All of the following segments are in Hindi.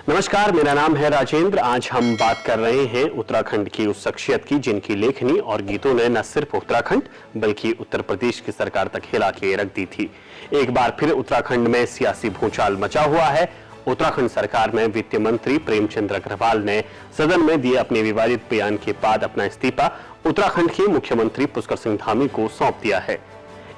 नमस्कार, मेरा नाम है राजेंद्र। आज हम बात कर रहे हैं उत्तराखंड की उस शख्सियत की जिनकी लेखनी और गीतों ने न सिर्फ उत्तराखंड बल्कि उत्तर प्रदेश की सरकार तक हिला के रख दी थी। एक बार फिर उत्तराखंड में सियासी भूचाल मचा हुआ है। उत्तराखंड सरकार में वित्त मंत्री प्रेमचंद अग्रवाल ने सदन में दिए अपने विवादित बयान के बाद अपना इस्तीफा उत्तराखंड के मुख्यमंत्री पुष्कर सिंह धामी को सौंप दिया है।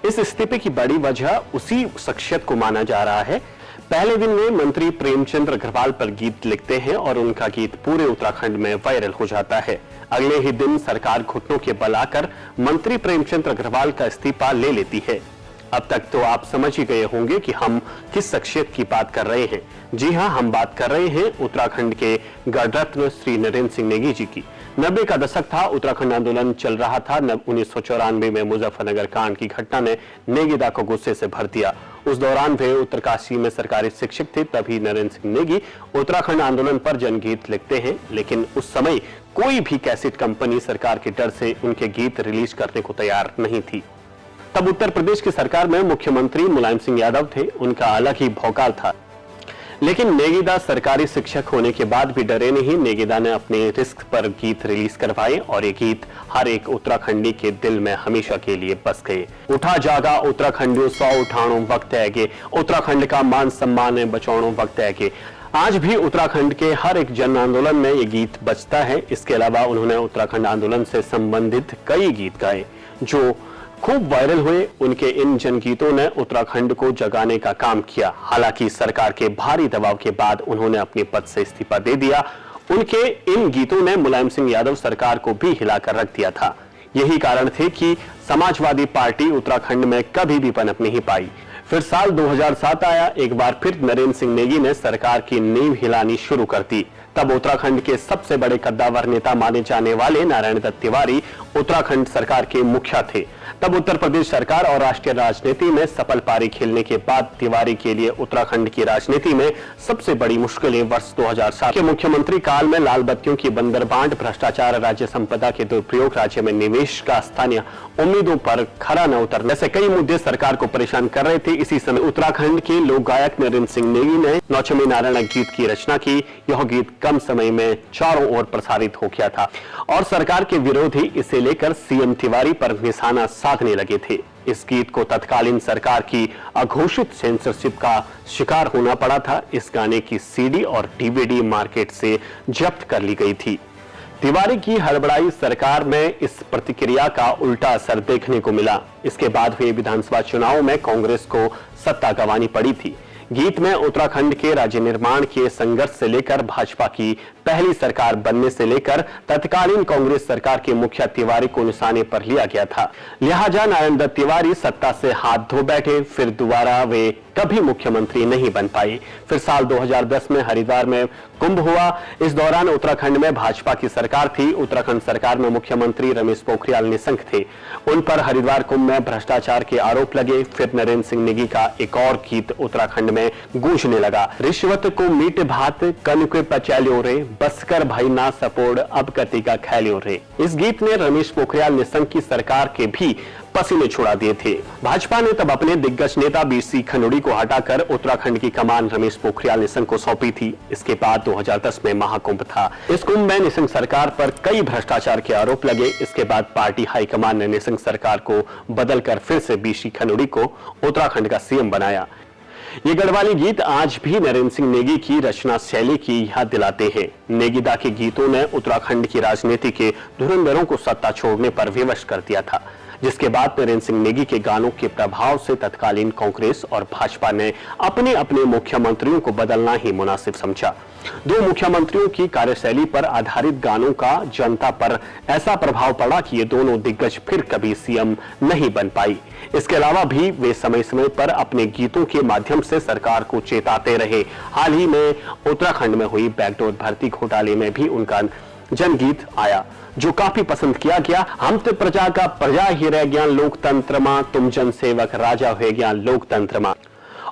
इस इस्तीफे की बड़ी वजह उसी शख्सियत को माना जा रहा है। पहले दिन में मंत्री प्रेमचंद अग्रवाल पर गीत लिखते हैं और उनका गीत पूरे उत्तराखंड में वायरल हो जाता है। अगले ही दिन सरकार घुटनों के बल आकर मंत्री प्रेमचंद अग्रवाल का इस्तीफा ले लेती है। अब तक तो आप समझ ही गए होंगे कि हम किस शख्सियत की बात कर रहे हैं। जी हां, हम बात कर रहे हैं उत्तराखंड के गणरत्न श्री नरेंद्र सिंह नेगी जी की। 90 का दशक था, उत्तराखंड आंदोलन चल रहा था। 1994 में मुजफ्फरनगर कांड की घटना ने नेगीदा को गुस्से से भर दिया। उस दौरान वे उत्तरकाशी में सरकारी शिक्षक थे। तभी नरेंद्र सिंह नेगी उत्तराखंड आंदोलन पर जनगीत लिखते हैं, लेकिन उस समय कोई भी कैसेट कंपनी सरकार के डर से उनके गीत रिलीज करने को तैयार नहीं थी। तब उत्तर प्रदेश की सरकार में मुख्यमंत्री मुलायम सिंह यादव थे। उनका अलग ही भौकाल था, लेकिन नेगीदा सरकारी शिक्षक होने के बाद भी डरे नहीं। नेगीदा ने अपने रिस्क पर गीत रिलीज करवाए और ये गीत हर एक उत्तराखंडी के दिल में हमेशा के लिए बस गए। उठा जागा उत्तराखंडियों 100 उठाणों वक्त है के, उत्तराखंड का मान सम्मान बचाणों वक्त है के। आज भी उत्तराखंड के हर एक जन आंदोलन में ये गीत बजता है। इसके अलावा उन्होंने उत्तराखंड आंदोलन से संबंधित कई गीत गाए जो खूब वायरल हुए। उनके इन जनगीतों ने उत्तराखंड को जगाने का काम किया। हालांकि सरकार के भारी दबाव के बाद उन्होंने अपने पद से इस्तीफा दे दिया। उनके इन गीतों ने मुलायम सिंह यादव सरकार को भी हिलाकर रख दिया था। यही कारण थे कि समाजवादी पार्टी उत्तराखंड में कभी भी पनप नहीं पाई। फिर साल 2007 आया। एक बार फिर नरेंद्र सिंह नेगी ने सरकार की नींव हिलानी शुरू कर दी। तब उत्तराखंड के सबसे बड़े कद्दावर नेता माने जाने वाले नारायण दत्त तिवारी उत्तराखंड सरकार के मुखिया थे। तब उत्तर प्रदेश सरकार और राष्ट्रीय राजनीति में सफल पारी खेलने के बाद तिवारी के लिए उत्तराखंड की राजनीति में सबसे बड़ी मुश्किलें वर्ष 2007 के मुख्यमंत्री काल में लाल बत्तियों की बंदरबांट, भ्रष्टाचार, राज्य संपदा के दुरुपयोग, राज्य में निवेश का स्थानीय उम्मीदों पर खरा न उतरने से कई मुद्दे सरकार को परेशान कर रहे थे। इसी समय उत्तराखंड के लोक गायक नरेंद्र सिंह नेगी ने नौचमी नारायण गीत की रचना की। यह गीत कम समय में चारों ओर प्रसारित हो गया था और सरकार के विरोधी इसे लेकर सीएम तिवारी पर निशाना साधने लगे थे। इस गीत को तत्कालीन सरकार की अघोषित सेंसरशिप का शिकार होना पड़ा था। इस गाने की सीडी और डीवीडी मार्केट से जब्त कर ली गई थी। तिवारी की हड़बड़ाई सरकार में इस प्रतिक्रिया का उल्टा असर देखने को मिला। इसके बाद हुए विधानसभा चुनाव में कांग्रेस को सत्ता गंवानी पड़ी थी। गीत में उत्तराखंड के राज्य निर्माण के संघर्ष से लेकर भाजपा की पहली सरकार बनने से लेकर तत्कालीन कांग्रेस सरकार के मुखिया तिवारी को निशाने पर लिया गया था। लिहाजा नारायण दत्त तिवारी सत्ता से हाथ धो बैठे। फिर दोबारा वे कभी मुख्यमंत्री नहीं बन पाए। फिर साल 2010 में हरिद्वार में कुंभ हुआ। इस दौरान उत्तराखंड में भाजपा की सरकार थी। उत्तराखंड सरकार में मुख्यमंत्री रमेश पोखरियाल निशंक थे। उन पर हरिद्वार कुंभ में भ्रष्टाचार के आरोप लगे। फिर नरेंद्र सिंह नेगी का एक और गीत उत्तराखंड में गूंजने लगा। रिश्वत को मीट भात कन के पचैल्यो रे, बसकर भाई ना सपोर्ट अब कति का खैल्यो रे। इस गीत ने रमेश पोखरियाल निशंक की सरकार के भी पसीने छुड़ा दिए थे। भाजपा ने तब अपने दिग्गज नेता बीसी खनोड़ी को हटाकर उत्तराखंड की कमान रमेश पोखरियाल निशंक को सौंपी थी। इसके बाद 2010 में महाकुंभ था। इस कुंभ में निशंक सरकार पर कई भ्रष्टाचार के आरोप लगे। इसके बाद पार्टी हाईकमान ने निशंक सरकार को बदलकर फिर से बीसी खनोड़ी को उत्तराखंड का सीएम बनाया। ये गढ़वाली गीत आज भी नरेंद्र सिंह नेगी की रचना शैली की याद दिलाते हैं। नेगीदा के गीतों ने उत्तराखंड की राजनीति के धुरंधरों को सत्ता छोड़ने पर विवश कर दिया था, जिसके बाद नरेंद्र सिंह नेगी के गानों के प्रभाव से तत्कालीन कांग्रेस और भाजपा ने अपने अपने मुख्यमंत्रियों को बदलना ही मुनासिब समझा। दो मुख्यमंत्रियों की कार्यशैली पर आधारित गानों का जनता पर ऐसा प्रभाव पड़ा कि ये दोनों दिग्गज फिर कभी सीएम नहीं बन पाई। इसके अलावा भी वे समय समय पर अपने गीतों के माध्यम से सरकार को चेताते रहे। हाल ही में उत्तराखंड में हुई बैकडोर भर्ती घोटाले में भी उनका जनगीत आया जो काफी पसंद किया गया। हम तो प्रजा का प्रजा ही रह गया लोकतंत्र मां, तुम जन सेवक राजा हो गया लोकतंत्र मां।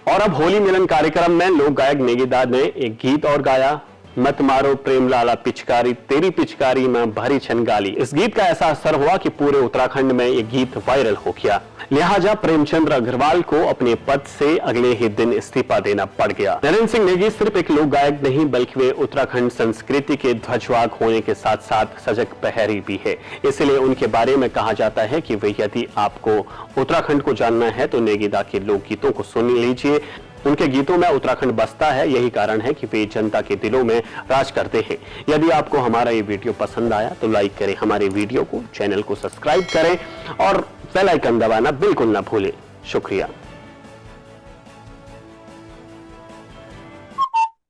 और अब होली मिलन कार्यक्रम में लोक गायक नेगीदा ने एक गीत और गाया मत मारो प्रेम लाला पिचकारी, तेरी पिचकारी में भरी छन गाली। इस गीत का ऐसा असर हुआ कि पूरे उत्तराखंड में ये गीत वायरल हो गया। लिहाजा प्रेमचंद्र अग्रवाल को अपने पद से अगले ही दिन इस्तीफा देना पड़ गया। नरेंद्र सिंह नेगी सिर्फ एक लोक गायक नहीं बल्कि वे उत्तराखंड संस्कृति के ध्वजवाहक होने के साथ साथ सजग प्रहरी भी है। इसलिए उनके बारे में कहा जाता है कि वे यदि आपको उत्तराखंड को जानना है तो नेगीदा के लोकगीतों को सुन लीजिए। उनके गीतों में उत्तराखंड बसता है, यही कारण है कि वे जनता के दिलों में राज करते हैं। यदि आपको हमारा ये वीडियो पसंद आया तो लाइक करें हमारे वीडियो को, चैनल को सब्सक्राइब करें और बेल आइकन दबाना बिल्कुल ना भूलें। शुक्रिया।